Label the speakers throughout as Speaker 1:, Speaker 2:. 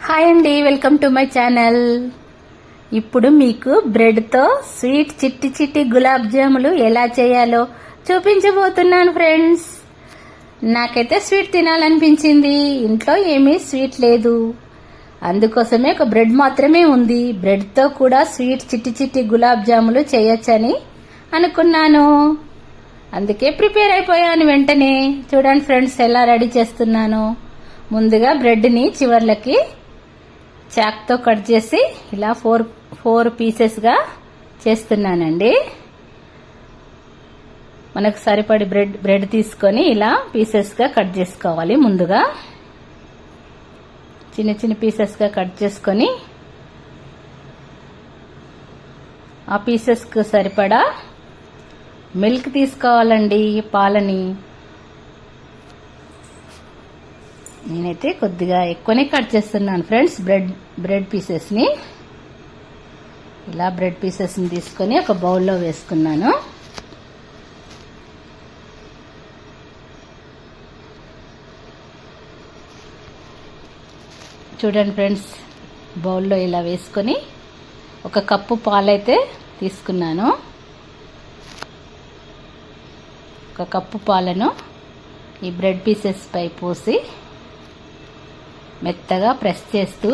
Speaker 1: Hi అండి, welcome to my channel. ఇప్పుడు మీకు బ్రెడ్తో స్వీట్ చిట్టి చిట్టి గులాబ్ జాములు ఎలా చేయాలో చూపించబోతున్నాను ఫ్రెండ్స్. నాకైతే స్వీట్ తినాలనిపించింది. ఇంట్లో ఏమీ స్వీట్ లేదు, అందుకోసమే ఒక బ్రెడ్ మాత్రమే ఉంది. బ్రెడ్తో కూడా స్వీట్ చిట్టి చిట్టి గులాబ్ జాములు చేయొచ్చని అనుకున్నాను. అందుకే ప్రిపేర్ అయిపోయాను వెంటనే. చూడండి ఫ్రెండ్స్, ఎలా రెడీ చేస్తున్నాను. ముందుగా బ్రెడ్ని చివర్లకి చాక్తో కట్ చేసి ఇలా ఫోర్ పీసెస్గా చేస్తున్నానండి. మనకు సరిపడి బ్రెడ్ తీసుకొని ఇలా పీసెస్గా కట్ చేసుకోవాలి. ముందుగా చిన్న చిన్న పీసెస్గా కట్ చేసుకొని ఆ పీసెస్కు సరిపడా మిల్క్ తీసుకోవాలండి, పాలని. నేనైతే కొద్దిగా ఎక్కువనే కట్ చేస్తున్నాను ఫ్రెండ్స్ బ్రెడ్ పీసెస్ని. ఇలా బ్రెడ్ పీసెస్ని తీసుకొని ఒక బౌల్లో వేసుకున్నాను. చూడండి ఫ్రెండ్స్, బౌల్లో ఇలా వేసుకొని ఒక కప్పు పాలైతే తీసుకున్నాను. ఒక కప్పు పాలను ఈ బ్రెడ్ పీసెస్ పై పోసి మెత్తగా ప్రెస్ చేస్తూ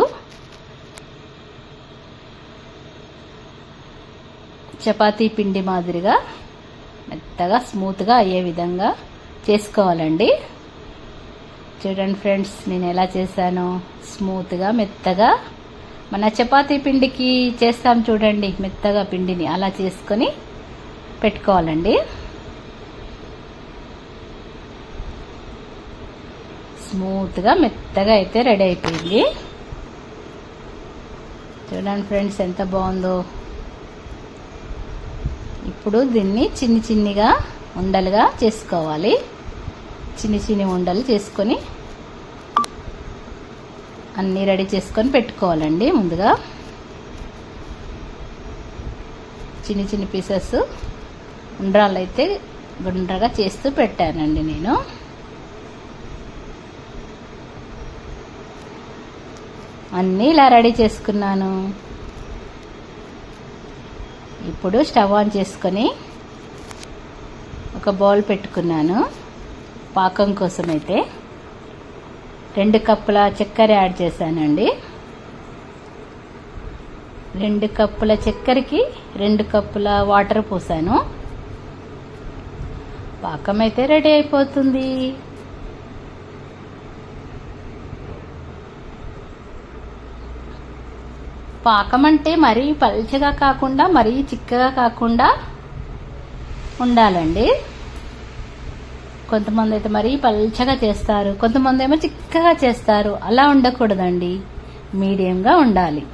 Speaker 1: చపాతీ పిండి మాదిరిగా మెత్తగా స్మూత్గా అయ్యే విధంగా చేసుకోవాలండి. చూడండి ఫ్రెండ్స్, నేను ఎలా చేశానో. స్మూత్గా మెత్తగా మన చపాతీ పిండికి చేస్తాం చూడండి, మెత్తగా పిండిని అలా చేసుకొని పెట్టుకోవాలండి. స్మూత్గా మెత్తగా అయితే రెడీ అయిపోయింది. చూడండి ఫ్రెండ్స్, ఎంత బాగుందో. ఇప్పుడు దీన్ని చిన్నిగా ఉండలుగా చేసుకోవాలి. చిన్ని ఉండలు చేసుకొని అన్నీ రెడీ చేసుకొని పెట్టుకోవాలండి. ముందుగా చిన్ని పీసెస్ ఉండ్రాళ్ళు అయితే గుండ్రగా చేస్తూ పెట్టానండి నేను. అన్నీ ఇలా రెడీ చేసుకున్నాను. ఇప్పుడు స్టవ్ ఆన్ చేసుకొని ఒక బౌల్ పెట్టుకున్నాను. పాకం కోసం అయితే 2 కప్పుల చక్కెర యాడ్ చేశానండి. 2 కప్పుల చక్కెరకి 2 కప్పుల వాటర్ పోసాను. పాకం అయితే రెడీ అయిపోతుంది. పాకం అంటే మరీ పల్చగా కాకుండా మరీ చిక్కగా కాకుండా ఉండాలండి. కొంతమంది అయితే మరీ పల్చగా చేస్తారు, కొంతమంది ఏమో చిక్కగా చేస్తారు. అలా ఉండకూడదండి, మీడియంగా ఉండాలి.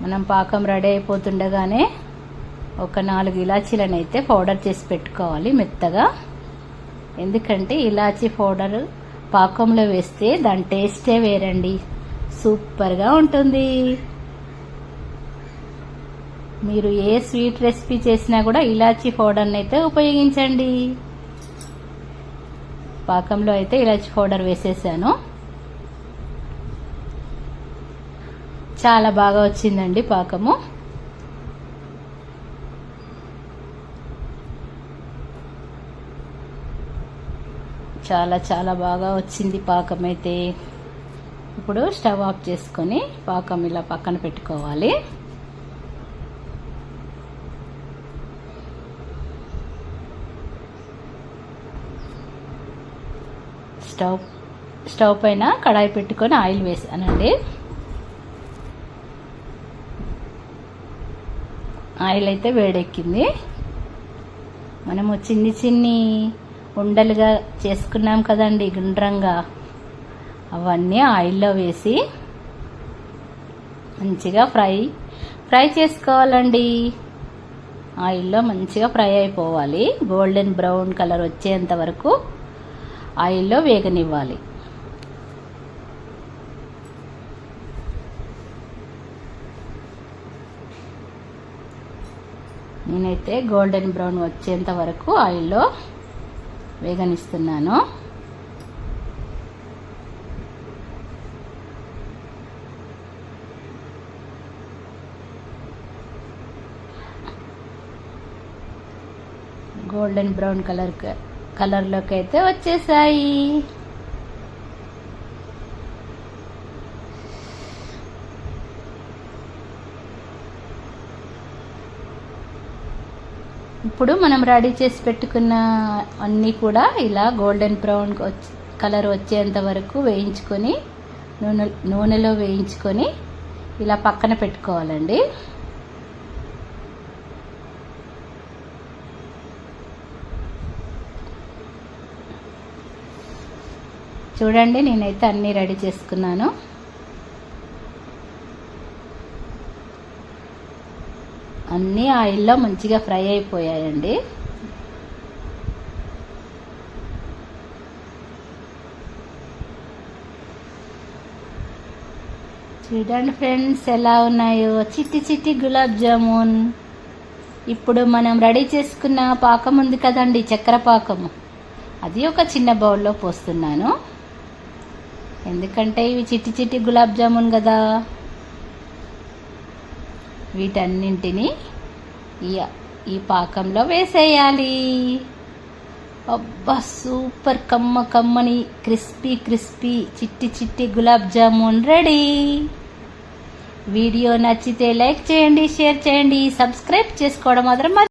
Speaker 1: మనం పాకం రెడీ అయిపోతుండగానే ఒక 4 ఇలాచీలను అయితే పౌడర్ చేసి పెట్టుకోవాలి మెత్తగా. ఎందుకంటే ఇలాచీ పౌడర్ పాకంలో వేస్తే దాని టేస్టే వేరండి, సూపర్గా ఉంటుంది. మీరు ఏ స్వీట్ రెసిపీ చేసినా కూడా ఇలాచీ పౌడర్ని అయితే ఉపయోగించండి. పాకంలో అయితే ఇలాచీ పౌడర్ వేసేసాను. చాలా బాగా వచ్చిందండి పాకము. చాలా బాగా వచ్చింది పాకం అయితే. ఇప్పుడు స్టవ్ ఆఫ్ చేసుకొని పాకం ఇలా పక్కన పెట్టుకోవాలి. స్టవ్ పైన కడాయి పెట్టుకొని ఆయిల్ వేసానండి. ఆయిల్ అయితే వేడెక్కింది. మనము చిన్ని ఉండలుగా చేసుకున్నాం కదండి గుండ్రంగా, అవన్నీ ఆయిల్లో వేసి మంచిగా ఫ్రై చేసుకోవాలండి. ఆయిల్లో మంచిగా ఫ్రై అయిపోవాలి. గోల్డెన్ బ్రౌన్ కలర్ వచ్చేంత వరకు ఆయిల్లో వేగనివ్వాలి. నేనైతే గోల్డెన్ బ్రౌన్ వచ్చేంత వరకు ఆయిల్లో వేగనిస్తున్నాను. గోల్డెన్ బ్రౌన్ కలర్లోకి అయితే వచ్చేసాయి. ఇప్పుడు మనం రెడీ చేసి పెట్టుకున్న అన్నీ కూడా ఇలా గోల్డెన్ బ్రౌన్ కలర్ వచ్చేంత వరకు వేయించుకొని నూనెలో వేయించుకొని ఇలా పక్కన పెట్టుకోవాలండి. చూడండి, నేనైతే అన్నీ రెడీ చేసుకున్నాను. అన్నీ ఆయిల్లో మంచిగా ఫ్రై అయిపోయాయండి. చూడండి ఫ్రెండ్స్ ఎలా ఉన్నాయో చిట్టి చిట్టి గులాబ్ జామున్. ఇప్పుడు మనం రెడీ చేసుకున్న పాకం ఉంది కదండి, చక్కెర పాకము, అది ఒక చిన్న బౌల్లో పోస్తున్నాను. ఎందుకంటే ఇవి చిట్టి చిట్టి గులాబ్ జామున్ కదా. వీటన్నింటినీ ఈ పాకంలో వేసేయాలి. అబ్బా, సూపర్ కమ్మని క్రిస్పీ చిట్టి చిట్టి గులాబ్ జామున్ రెడీ. వీడియో నచ్చితే లైక్ చేయండి, షేర్ చేయండి, సబ్స్క్రైబ్ చేసుకోవడం మాత్రం